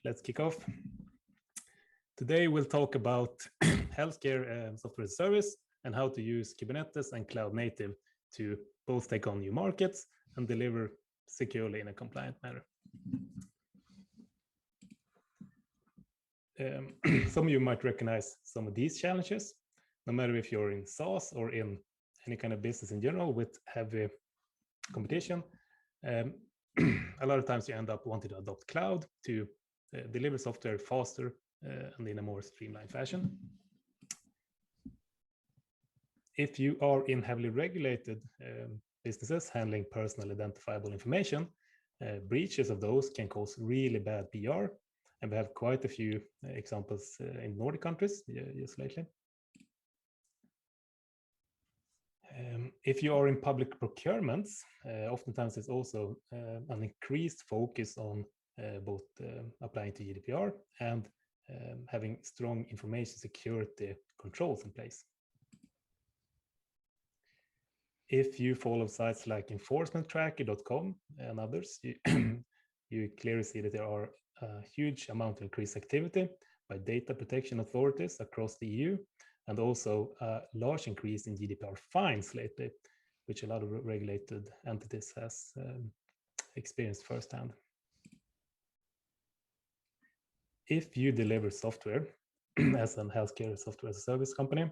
let's kick off. Today we'll talk about healthcare software as a service and how to use Kubernetes and cloud native to both take on new markets and deliver securely in a compliant manner. Some of you might recognize some of these challenges, no matter if you're in SaaS or in any kind of business in general with heavy competition. A lot of times you end up wanting to adopt cloud to deliver software faster and in a more streamlined fashion. If you are in heavily regulated businesses handling personal identifiable information, breaches of those can cause really bad PR. And we have quite a few examples in Nordic countries just lately. If you are in public procurements, oftentimes it's also an increased focus on both applying to GDPR and having strong information security controls in place. If you follow sites like enforcementtracker.com and others, you clearly see that there are a huge amount of increased activity by data protection authorities across the EU, and also a large increase in GDPR fines lately, which a lot of regulated entities has experienced firsthand. If you deliver software as a healthcare software as a service company,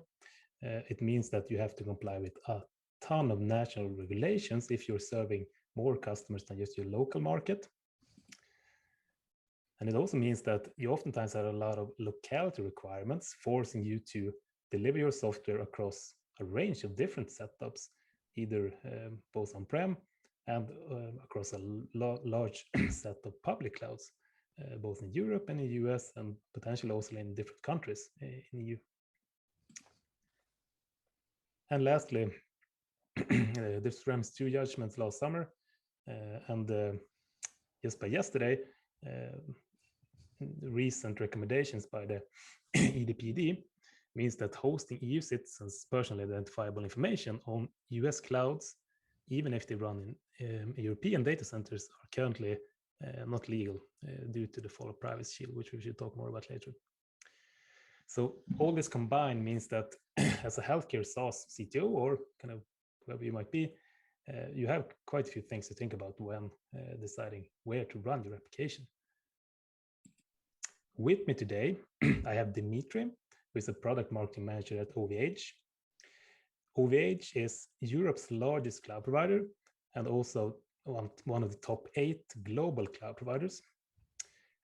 it means that you have to comply with a ton of national regulations if you're serving more customers than just your local market. And it also means that you oftentimes have a lot of locality requirements forcing you to deliver your software across a range of different setups, either both on-prem and across a large set of public clouds, both in Europe and in the US, and potentially also in different countries in the EU. And lastly, the Schrems 2 judgments last summer, and just by yesterday, recent recommendations by the EDPD means that hosting EU citizens' personally identifiable information on US clouds, even if they run in European data centers, are currently not legal due to the follow privacy shield, which we should talk more about later. So all this combined means that as a healthcare SaaS CTO, or kind of whoever you might be, you have quite a few things to think about when deciding where to run your application. With me today, I have Dimitri, who is a product marketing manager at OVH. OVH is Europe's largest cloud provider and also one of the top 8 global cloud providers.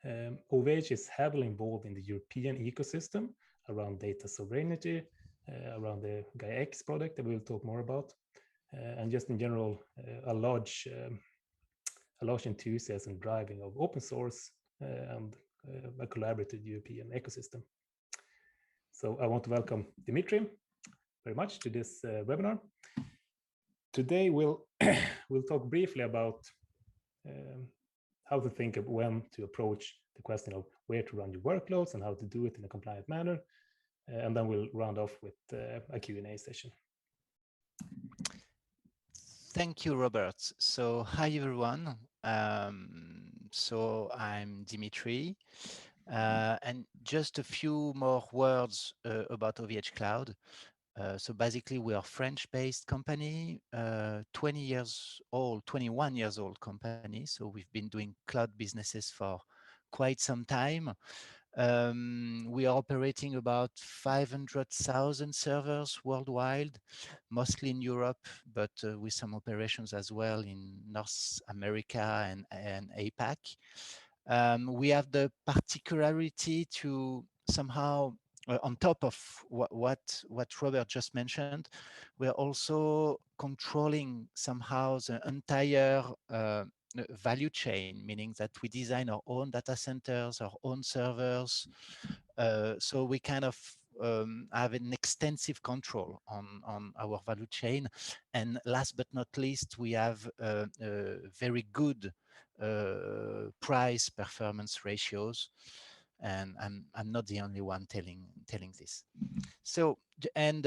OVH is heavily involved in the European ecosystem around data sovereignty, around the GaiaX product that we'll talk more about, and just in general, a large enthusiasm driving of open source and a collaborative European ecosystem. So I want to welcome Dimitri very much to this webinar. Today we'll talk briefly about how to think of when to approach the question of where to run your workloads and how to do it in a compliant manner. And then we'll round off with a Q&A session. Thank you, Robert. So hi, everyone. So I'm Dimitri. And just a few more words about OVH Cloud. So basically, we are a French-based company, 21 years old company. So we've been doing cloud businesses for quite some time. We are operating about 500,000 servers worldwide, mostly in Europe, but with some operations as well in North America and APAC. We have the particularity to somehow, on top of what Robert just mentioned, we're also controlling somehow the entire value chain, meaning that we design our own data centers, our own servers. So we kind of have an extensive control on our value chain. And last but not least, we have very good price performance ratios. And I'm not the only one telling this. So and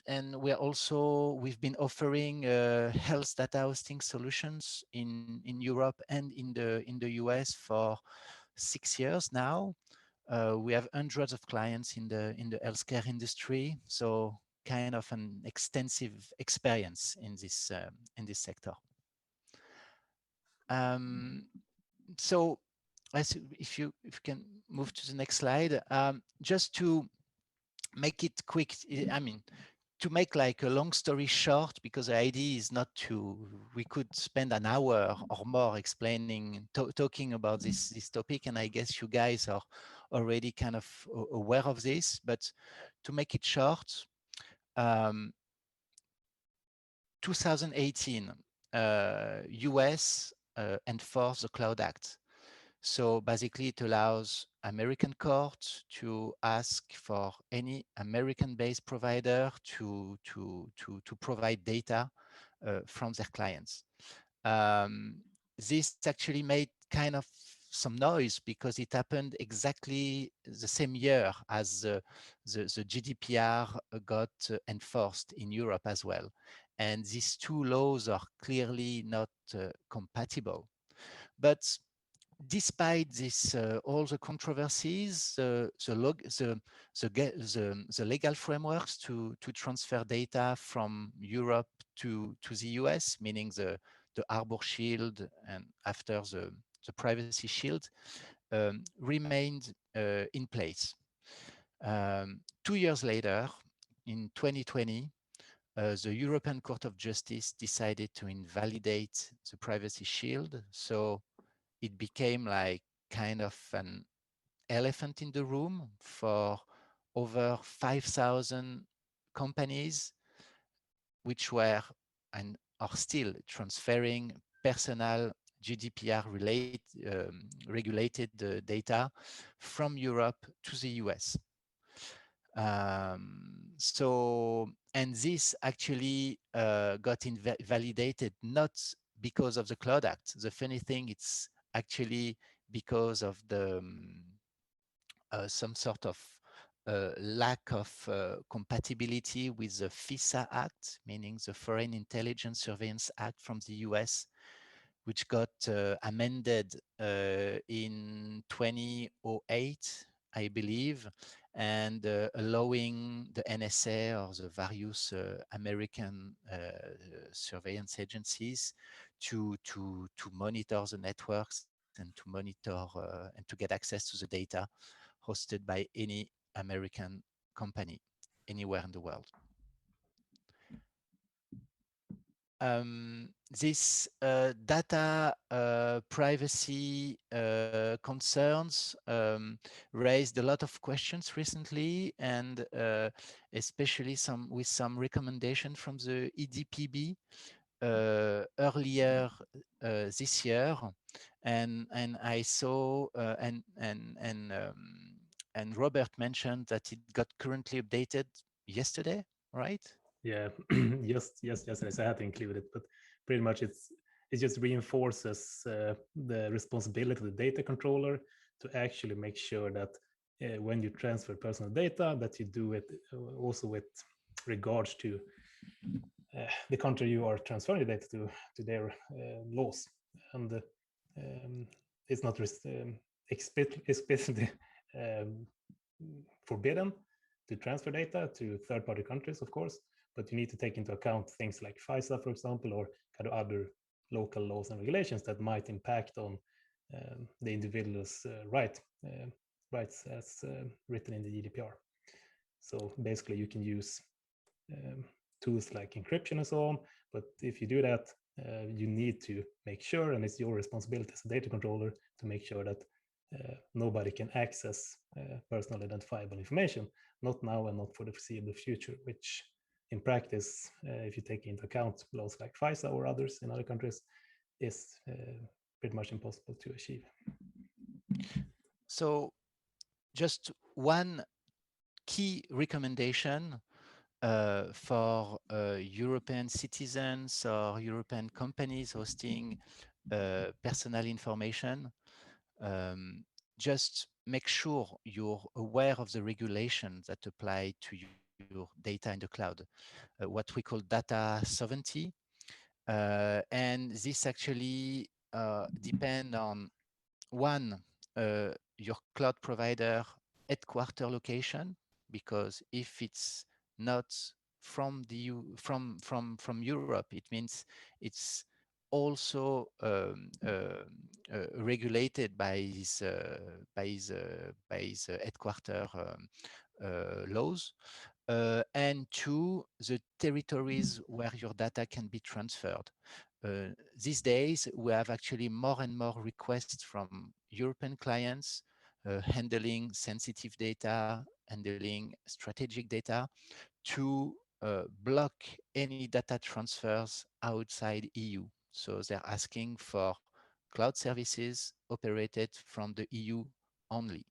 we've been offering health data hosting solutions in Europe and in the US for 6 years now. We have hundreds of clients in the healthcare industry, so kind of an extensive experience in this sector. So if you can move to the next slide, just to make it quick, I mean, to make like a long story short, because the idea is not to, we could spend an hour or more explaining, talking about this topic, and I guess you guys are already kind of aware of this, but to make it short, 2018, US enforced the Cloud Act. So basically it allows American courts to ask for any American-based provider to provide data from their clients. This actually made kind of some noise because it happened exactly the same year as the GDPR got enforced in Europe as well. And these two laws are clearly not compatible. But despite this, all the controversies, the legal frameworks to transfer data from Europe to the US, meaning the Arbor Shield and after the Privacy Shield, remained in place. 2 years later, in 2020, the European Court of Justice decided to invalidate the Privacy Shield. So it became like kind of an elephant in the room for over 5,000 companies, which were and are still transferring personal GDPR regulated data from Europe to the US. And this actually got validated not because of the Cloud Act. The funny thing, it's actually because of the some sort of lack of compatibility with the FISA Act, meaning the Foreign Intelligence Surveillance Act from the US, which got amended in 2008, I believe, and allowing the NSA or the various American surveillance agencies to monitor the networks and to monitor and to get access to the data hosted by any American company anywhere in the world. This data privacy concerns raised a lot of questions recently, and especially with some recommendation from the EDPB earlier this year, and I saw and Robert mentioned that it got currently updated yesterday, right? Yeah, yes, I had to include it, but pretty much it just reinforces the responsibility of the data controller to actually make sure that when you transfer personal data, that you do it also with regards to the country you are transferring the data to their laws, and it's not explicitly forbidden to transfer data to third-party countries, of course, but you need to take into account things like FISA, for example, or kind of other local laws and regulations that might impact on the individual's rights as written in the GDPR. So basically, you can use tools like encryption and so on, but if you do that, you need to make sure, and it's your responsibility as a data controller to make sure that nobody can access personal identifiable information, not now and not for the foreseeable future, which in practice, if you take into account laws like FISA or others in other countries, is pretty much impossible to achieve. So just one key recommendation for European citizens or European companies hosting personal information. Just make sure you're aware of the regulations that apply to you your data in the cloud, what we call data sovereignty. And this actually depend on one, your cloud provider headquarter location, because if it's not from the from Europe, it means it's also regulated by his headquarter laws. And two, the territories where your data can be transferred. These days, we have actually more and more requests from European clients handling sensitive data, handling strategic data, to block any data transfers outside EU. So they're asking for cloud services operated from the EU only.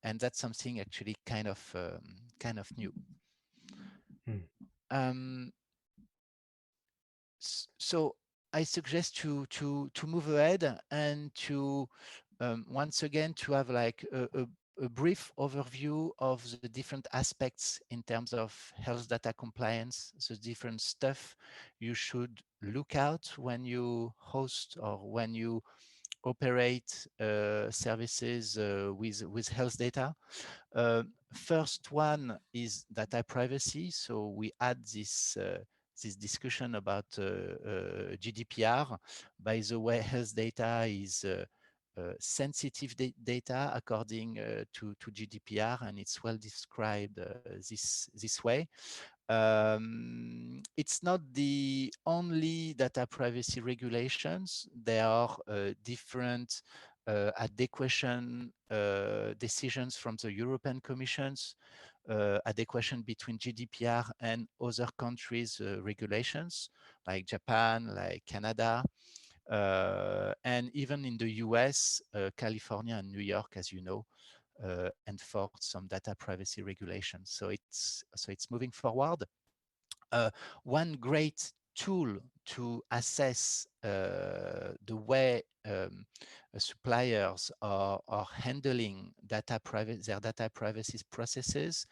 And that's something actually kind of new. Mm. Um, so I suggest to move ahead and to once again to have like a brief overview of the different aspects in terms of health data compliance, the different stuff you should look out when you host or when you operate services with health data. First one is data privacy. So we had this discussion about GDPR. By the way, health data is sensitive data according to GDPR, and it's well described this way. It's not the only data privacy regulations. There are different adequation decisions from the European Commissions, adequation between GDPR and other countries' regulations, like Japan, like Canada, and even in the US, California and New York, as you know, enforce some data privacy regulations. So it's moving forward. One great tool to assess the way suppliers are handling their data privacy processes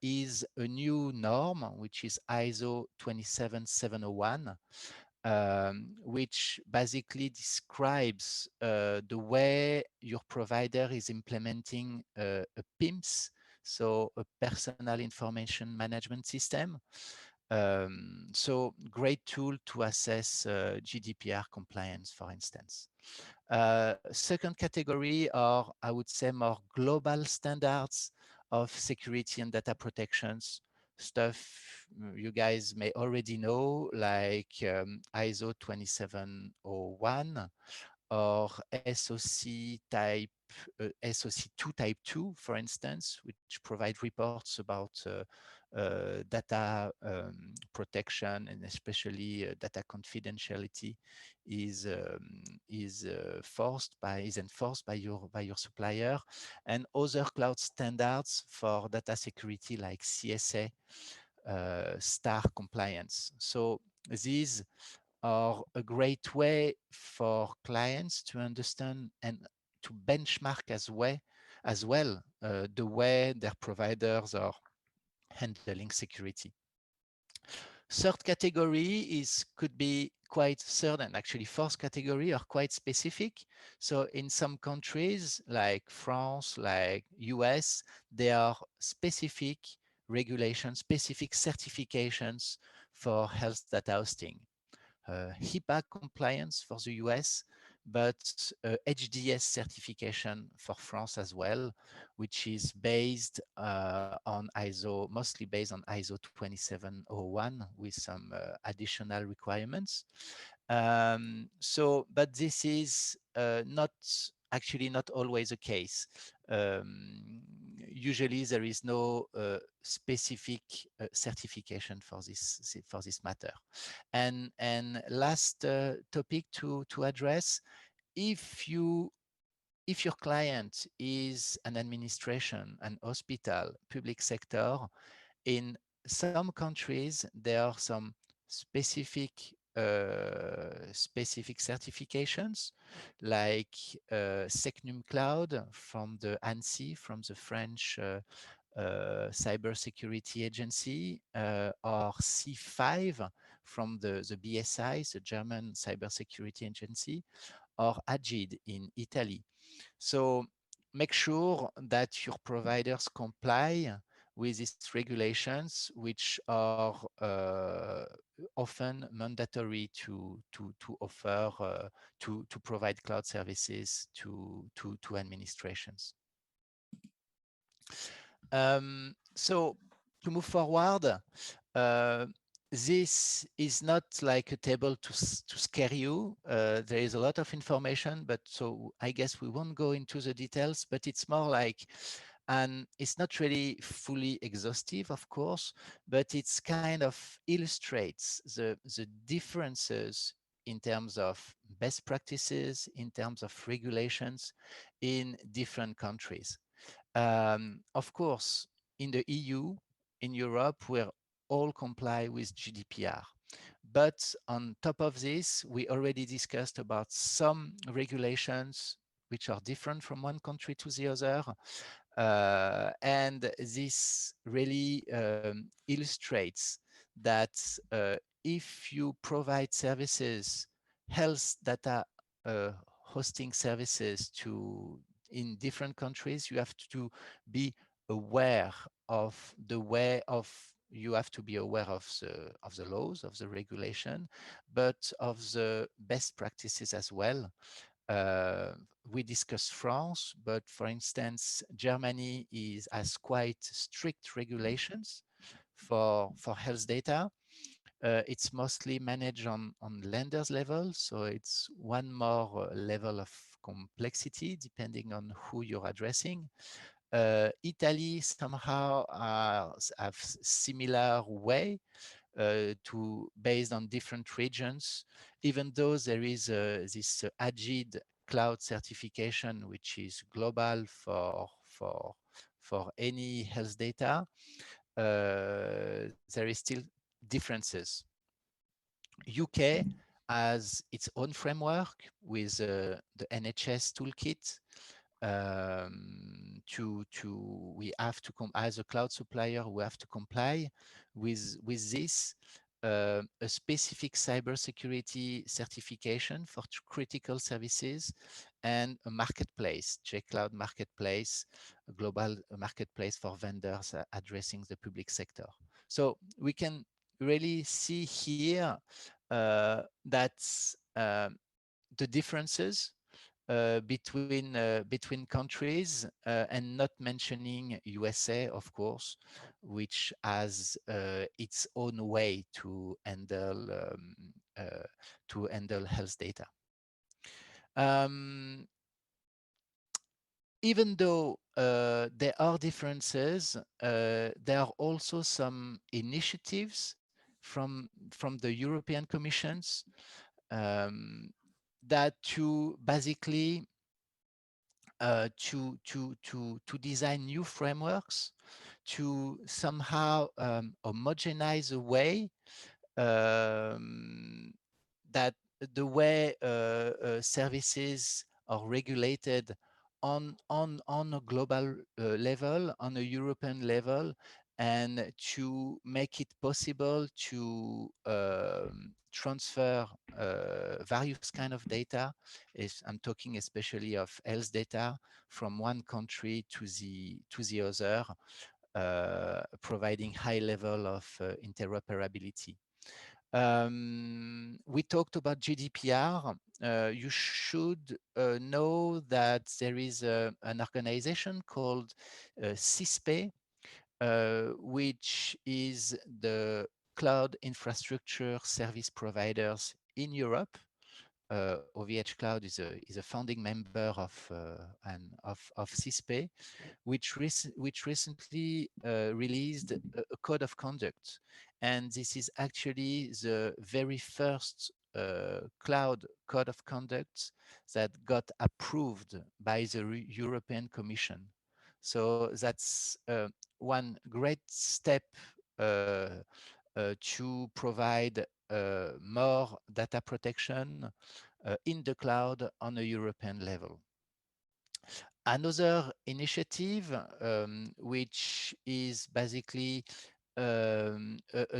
is a new norm, which is ISO 27701, which basically describes the way your provider is implementing a PIMS, so a personal information management system. So great tool to assess GDPR compliance, for instance. Second category are, I would say, more global standards of security and data protections, stuff you guys may already know, like ISO 27001 or SOC 2 type 2, for instance, which provide reports about data protection, and especially data confidentiality is enforced by your supplier. And other cloud standards for data security like CSA, STAR compliance. So these are a great way for clients to understand and to benchmark as well the way their providers are handling security. Third category could be quite certain. Actually, fourth category are quite specific. So in some countries like France, like US, there are specific regulations, specific certifications for health data hosting. HIPAA compliance for the US, but HDS certification for France as well, which is based mostly based on ISO 27001 with some additional requirements. But this is not always the case. Usually there is no specific certification for this matter. And last topic to address, if your client is an administration, an hospital, public sector, in some countries there are some specific certifications, like Secnum Cloud from the ANSI, from the French Cybersecurity Agency, or C5 from the BSI, the German Cybersecurity Agency, or AGID in Italy. So make sure that your providers comply with these regulations, which are often mandatory to offer to provide cloud services to administrations. So to move forward, this is not like a table to scare you. There is a lot of information, but so I guess we won't go into the details, but it's more like, and it's not really fully exhaustive, of course, but it's kind of illustrates the differences in terms of best practices, in terms of regulations in different countries. Of course, in the EU, in Europe, we're all comply with GDPR. But on top of this, we already discussed about some regulations which are different from one country to the other. And this really illustrates that if you provide services, health data hosting services to in different countries, you have to be aware of the way of you have to be aware of the laws, of the regulation, but of the best practices as well. We discussed France, but for instance, Germany has quite strict regulations for health data. It's mostly managed on lenders level, so it's one more level of complexity depending on who you're addressing. Italy somehow have similar way to based on different regions, even though there is this AGID cloud certification, which is global for any health data. There is still differences. UK has its own framework with the NHS toolkit. We have to come as a cloud supplier, we have to comply with this. A specific cybersecurity certification for critical services, and a marketplace, JCloud Marketplace, a global marketplace for vendors addressing the public sector. So we can really see here that the differences between countries, and not mentioning USA, of course, which has its own way to handle health data. Even though there are differences, there are also some initiatives from the European Commissions that to basically to design new frameworks to somehow homogenize a way that the way services are regulated on a global level, on a European level, and to make it possible to transfer various kind of data. I'm talking especially of health data from one country to the other, providing high level of interoperability. We talked about GDPR. You should know that there is an organization called CISPE, which is the cloud infrastructure service providers in Europe. OVH Cloud is a founding member of CISPE, which recently released a code of conduct, and this is actually the very first cloud code of conduct that got approved by the European Commission. So that's one great step to provide more data protection in the cloud on a European level. Another initiative, which is basically a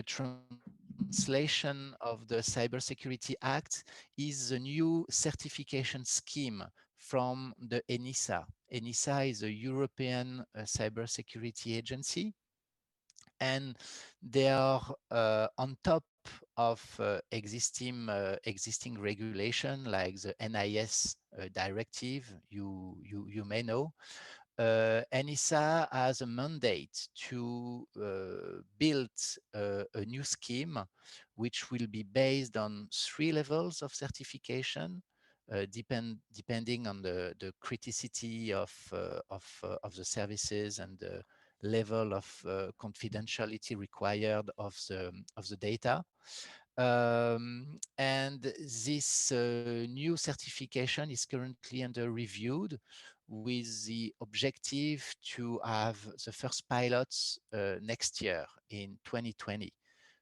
translation of the Cybersecurity Act, is the new certification scheme from the ENISA. ENISA is a European cybersecurity agency, and they are on top of existing regulation like the NIS directive you may know. ENISA has a mandate to build a new scheme which will be based on 3 levels of certification, depending on the criticity of the services and the level of confidentiality required of the data. And this new certification is currently under reviewed with the objective to have the first pilots next year in 2020.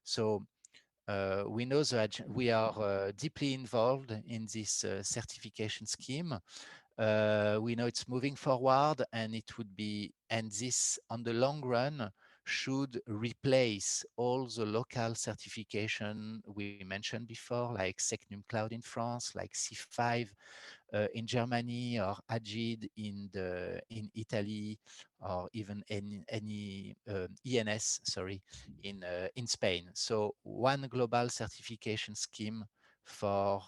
So we know that we are deeply involved in this certification scheme. We know it's moving forward, and it would be, and this on the long run should replace all the local certification we mentioned before, like Secnum Cloud in France, like C5 in Germany, or Agid in Italy, or even any ENS, sorry, in Spain. So one global certification scheme for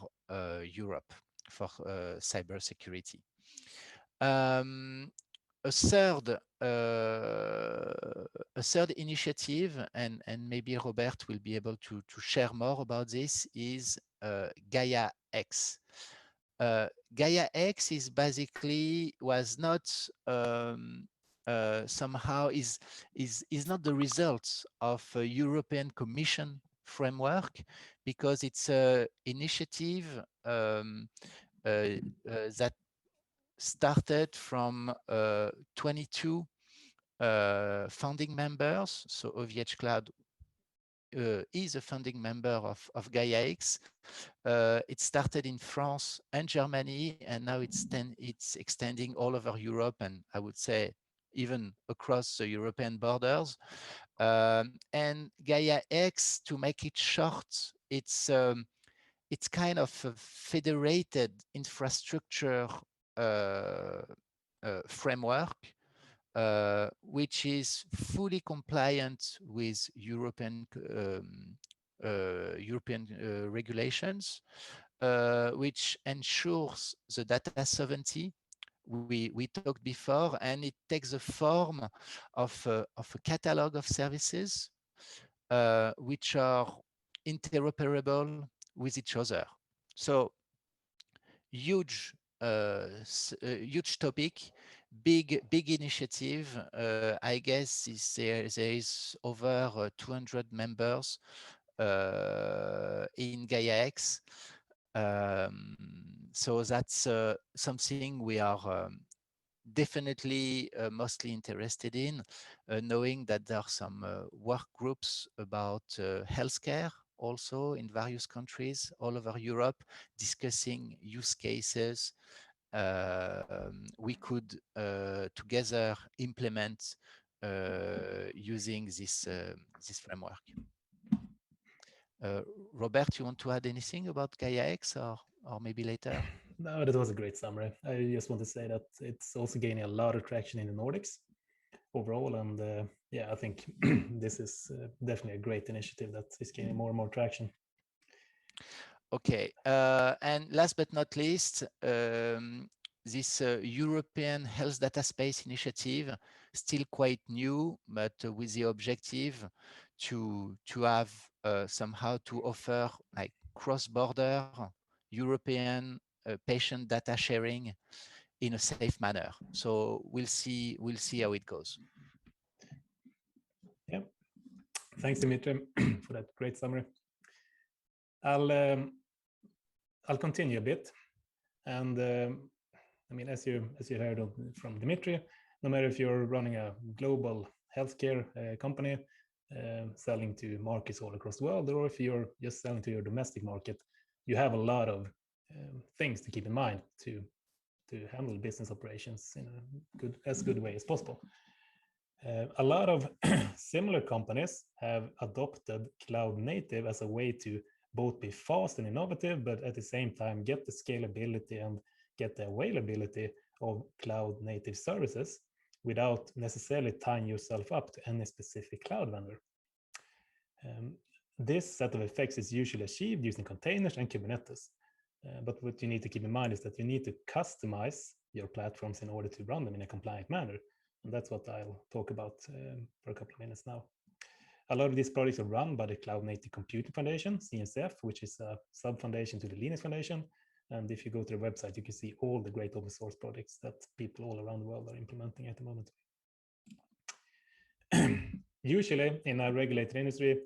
Europe for cybersecurity. A third initiative, and maybe Robert will be able to share more about this, is Gaia X. Gaia X is basically was not somehow is not the result of a European Commission framework, because it's an initiative that started from 22 founding members. So OVH Cloud is a founding member of Gaia X. It started in France and Germany, and now it's extending all over Europe, and I would say even across the European borders. And Gaia X, to make it short, it's kind of a federated infrastructure framework, which is fully compliant with European regulations, which ensures the data sovereignty we talked before, and it takes the form of a catalog of services which are interoperable with each other. So huge huge topic, big initiative. I guess there is over 200 members in Gaia X. So that's something we are definitely mostly interested in, knowing that there are some work groups about healthcare also in various countries all over Europe, discussing use cases we could together implement using this framework. Robert, you want to add anything about Gaia X, or maybe later? No, that was a great summary. I just want to say that it's also gaining a lot of traction in the Nordics overall. And yeah, I think this is definitely a great initiative that is gaining more and more traction. Okay, and last but not least, this European Health Data Space Initiative, still quite new, but with the objective to have somehow to offer like cross-border European patient data sharing in a safe manner. So we'll see how it goes. Yeah, thanks, Dimitri, for that great summary. I'll continue a bit, and I mean, as you heard from Dimitri, no matter if you're running a global healthcare company selling to markets all across the world, or if you're just selling to your domestic market, you have a lot of things to keep in mind to handle business operations in a good way as possible. A lot of similar companies have adopted cloud native as a way to both be fast and innovative, but at the same time get the scalability and get the availability of cloud native services without necessarily tying yourself up to any specific cloud vendor. This set of effects is usually achieved using containers and Kubernetes. But what you need to keep in mind is that you need to customize your platforms in order to run them in a compliant manner. And that's what I'll talk about for a couple of minutes now. A lot of these projects are run by the Cloud Native Computing Foundation, CNCF, which is a sub-foundation to the Linux Foundation. And if you go to the website, you can see all the great open source projects that people all around the world are implementing at the moment. Usually in a regulated industry,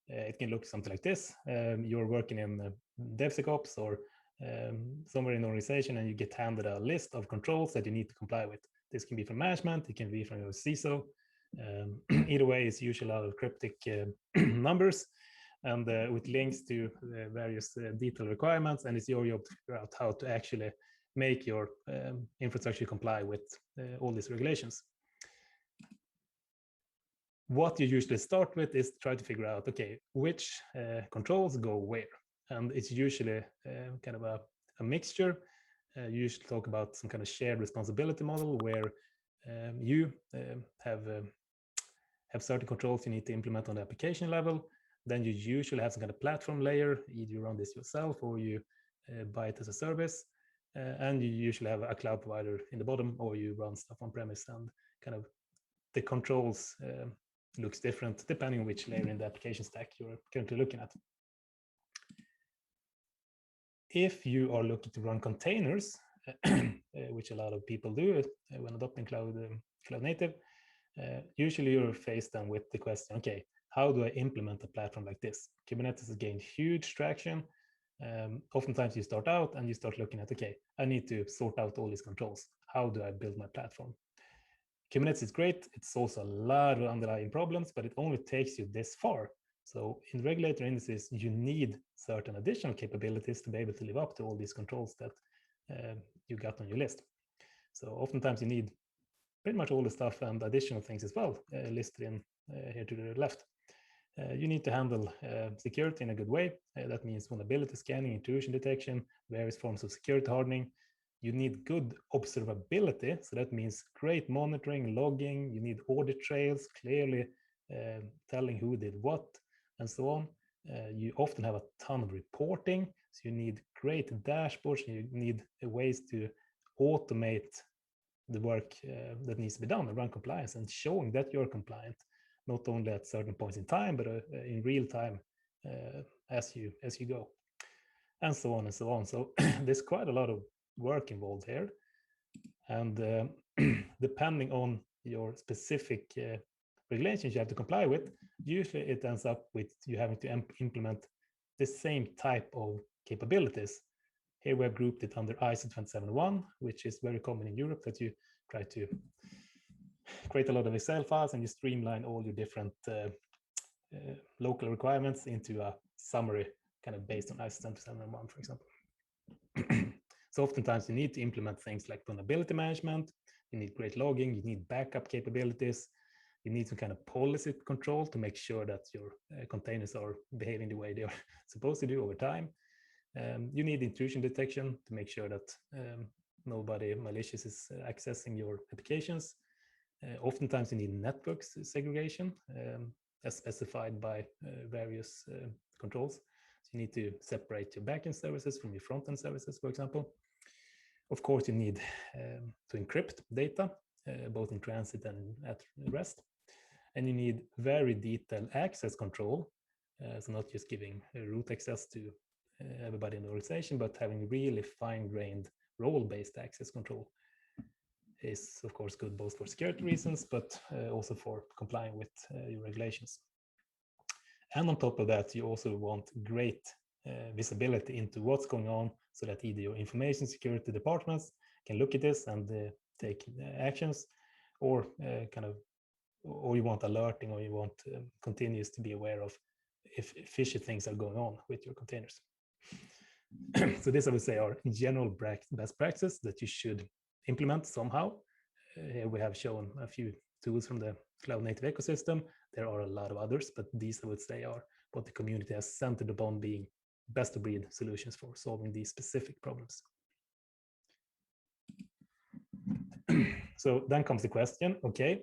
it can look something like this. You're working in DevSecOps or somewhere in the organization, and you get handed a list of controls that you need to comply with. This can be from management, it can be from your CISO. Either way, it's usually a lot of cryptic numbers and with links to various detailed requirements, and it's your job to figure out how to actually make your infrastructure comply with all these regulations. What you usually start with is try to figure out, okay, which controls go where. And it's usually kind of a mixture. You usually talk about some kind of shared responsibility model where you have certain controls you need to implement on the application level. Then you usually have some kind of platform layer. Either you run this yourself or you buy it as a service. And you usually have a cloud provider in the bottom, or you run stuff on premise, and kind of the controls looks different depending on which layer in the application stack you're currently looking at. If you are looking to run containers, which a lot of people do when adopting cloud native, usually you're faced then with the question, okay, how do I implement a platform like this? Kubernetes has gained huge traction. Oftentimes you start out and you start looking at, okay, I need to sort out all these controls. How do I build my platform? Kubernetes is great. It's also a lot of underlying problems, but it only takes you this far. So in regulator industries, you need certain additional capabilities to be able to live up to all these controls that you got on your list. So oftentimes you need pretty much all the stuff and additional things as well listed in here to the left. You need to handle security in a good way. That means vulnerability scanning, intrusion detection, various forms of security hardening. You need good observability. So that means great monitoring, logging. You need audit trails, clearly telling who did what, and so on. You often have a ton of reporting. So you need great dashboards. You need ways to automate the work that needs to be done around compliance and showing that you're compliant, not only at certain points in time, but in real time as you go, and so on and so on. So there's quite a lot of work involved here, and depending on your specific regulations you have to comply with, usually it ends up with you having to implement the same type of capabilities. Here we have grouped it under ISO 27001, which is very common in Europe, that you try to create a lot of Excel files and you streamline all your different local requirements into a summary kind of based on ISO 27001, for example. So oftentimes you need to implement things like vulnerability management, you need great logging, you need backup capabilities, you need some kind of policy control to make sure that your containers are behaving the way they are supposed to do over time. You need intrusion detection to make sure that nobody malicious is accessing your applications. Oftentimes you need network segregation as specified by various controls. So you need to separate your backend services from your front-end services, for example. Of course, you need to encrypt data, both in transit and at rest. And you need very detailed access control. So not just giving root access to everybody in the organization, but having really fine-grained role-based access control is, of course, good both for security reasons, but also for complying with your regulations. And on top of that, you also want great visibility into what's going on, so that either your information security departments can look at this and take actions, or or you want alerting, or you want continuous to be aware of if fishy things are going on with your containers. So this, I would say, are in general best practices that you should implement somehow. Here we have shown a few tools from the cloud native ecosystem. There are a lot of others, but these I would say are what the community has centered upon being best of breed solutions for solving these specific problems. So then comes the question, okay,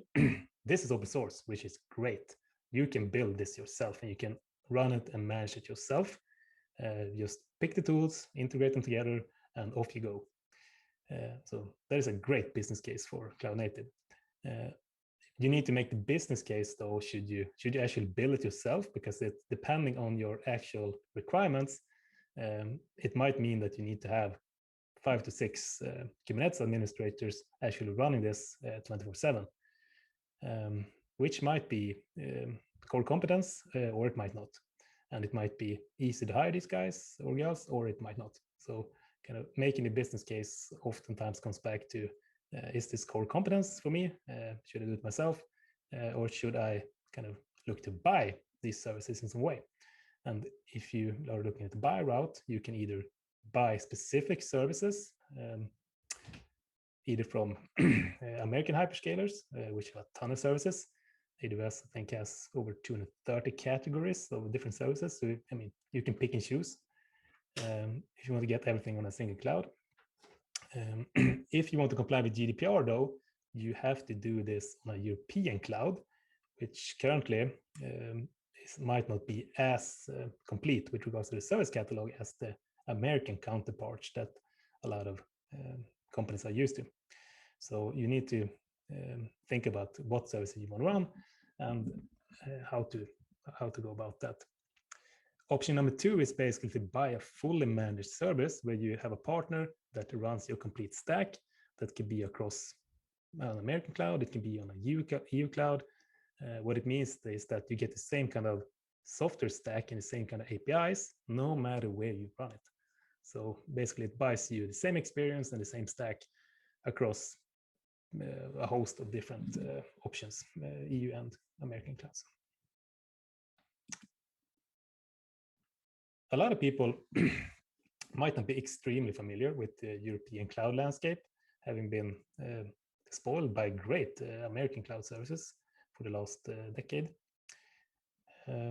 this is open source, which is great. You can build this yourself and you can run it and manage it yourself. Just pick the tools, integrate them together, and off you go. So that is a great business case for cloud native. You need to make the business case though. Should you actually build it yourself? Because it's depending on your actual requirements, it might mean that you need to have 5 to 6 Kubernetes administrators actually running this 24/7, which might be core competence, or it might not. And it might be easy to hire these guys or girls, or it might not. So kind of making the business case oftentimes comes back to, is this core competence for me? Should I do it myself? Or should I kind of look to buy these services in some way? And if you are looking at the buy route, you can either buy specific services, either from American hyperscalers, which have a ton of services. AWS, I think, has over 230 categories of different services. So, I mean, you can pick and choose if you want to get everything on a single cloud. If you want to comply with GDPR, though, you have to do this on a European cloud, which currently might not be as complete with regards to the service catalog as the American counterparts that a lot of companies are used to. So you need to think about what services you want to run and how to go about that. Option number 2 is basically to buy a fully managed service where you have a partner that runs your complete stack. That could be across an American cloud, it can be on a EU cloud. What it means is that you get the same kind of software stack and the same kind of APIs, no matter where you run it. So basically it buys you the same experience and the same stack across a host of different options, EU and American clouds. A lot of people might not be extremely familiar with the European cloud landscape, having been spoiled by great American cloud services for the last decade.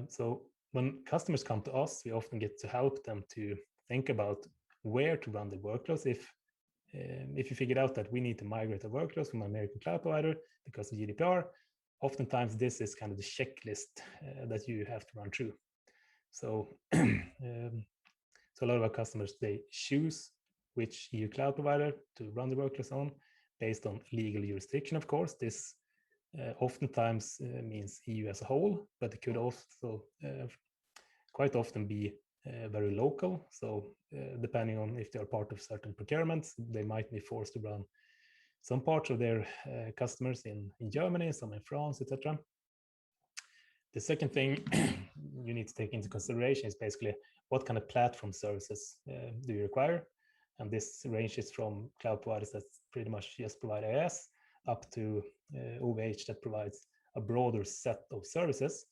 So when customers come to us, we often get to help them to think about where to run the workloads. If you figured out that we need to migrate a workloads from an American cloud provider because of GDPR, oftentimes this is kind of the checklist that you have to run through. So, so a lot of our customers, they choose which EU cloud provider to run the workloads on based on legal jurisdiction, of course. This oftentimes means EU as a whole, but it could also quite often be very local. So depending on if they are part of certain procurements, they might be forced to run some parts of their customers in Germany, some in France, etc. The second thing you need to take into consideration is basically what kind of platform services do you require? And this ranges from cloud providers that pretty much just provide IaaS up to OVH that provides a broader set of services.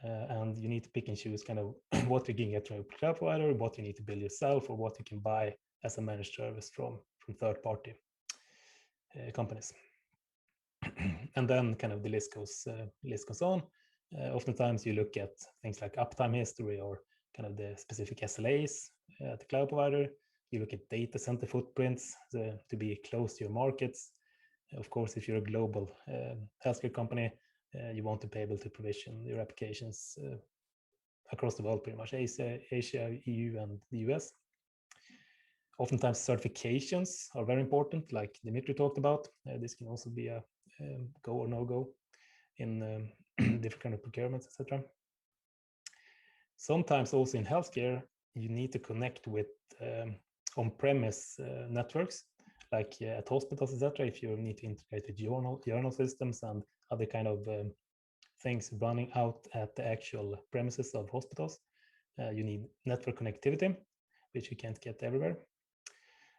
And you need to pick and choose kind of what you can get from a cloud provider, what you need to build yourself, or what you can buy as a managed service from third-party companies. And then kind of the list goes on. Oftentimes you look at things like uptime history or kind of the specific SLAs at the cloud provider. You look at data center footprints to be close to your markets. Of course, if you're a global healthcare company, you want to be able to provision your applications across the world, pretty much Asia, EU, and the US. Oftentimes certifications are very important, like Dimitri talked about. This can also be a go or no go in different kind of procurements, etc. Sometimes also in healthcare, you need to connect with on-premise networks, like at hospitals, etc. If you need to integrate with journal systems and other kind of things running out at the actual premises of hospitals, you need network connectivity, which you can't get everywhere.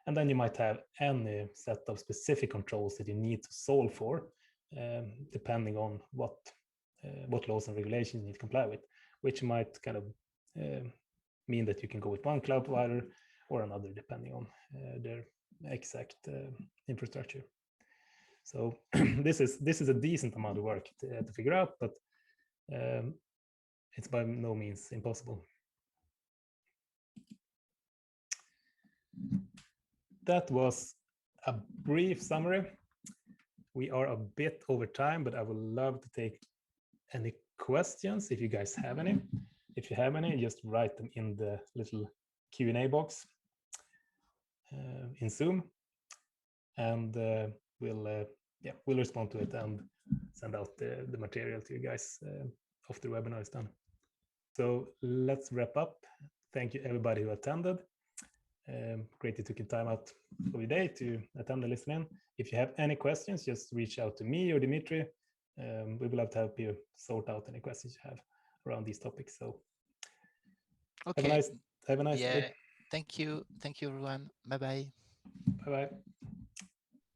And then you might have any set of specific controls that you need to solve for, depending on what laws and regulations you need to comply with, which might kind of mean that you can go with one cloud provider or another, depending on their exact infrastructure. So this is a decent amount of work to figure out, but it's by no means impossible. That was a brief summary. We are a bit over time, but I would love to take any questions if you guys have any. If you have any, just write them in the little Q&A box in Zoom, and we'll respond to it and send out the material to you guys after the webinar is done. So let's wrap up. Thank you everybody who attended. Great you took your time out of your day to attend and listen in. If you have any questions, just reach out to me or Dimitri. We will have to help you sort out any questions you have around these topics. So okay. Have a nice day. Thank you everyone. Bye bye. Bye bye.